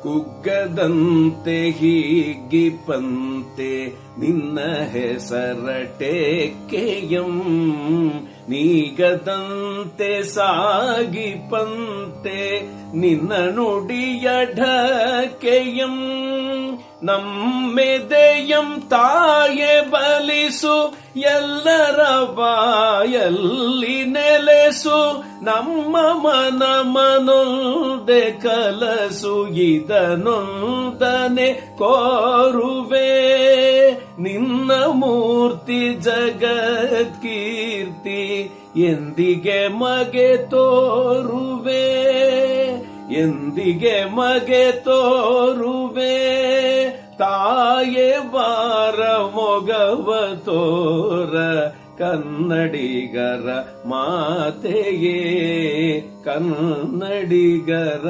ಕುಗ್ಗದಂತೆ ಹೀಗಿಪಂತೆ ನಿನ್ನ ಹೆಸರಟೇಕೆಯಂ ನೀಗದಂತೆ ಸಾಗಿಪಂತೆ ನಿನ್ನ ನುಡಿಯಢಕೆಯಂ ನಮ್ಮೆದೆಯಂ ತಾಯೆ ಬಲಿಸು ಎಲ್ಲರ ಬಾಯಲ್ಲಿ ನೆಲೆಸು ನಮ್ಮ ಮನ ಮನೊಂದೆ ಕಲಸು ಇದನೊಂದನೆ ಕೋರುವೆ ನಿನ್ನ ಮೂರ್ತಿ ಜಗತ್ಕೀರ್ತಿ ಎಂದಿಗೆ ಮಗೆ ತೋರುವೆ ಎಂದಿಗೆ ಮಗೆ ತೋರುವೆ ತಾಯೆ ಬಾರ ಮೊಗವ ತೋರ ಕನ್ನಡಿಗರ ಮಾತೆಯೇ ಕನ್ನಡಿಗರ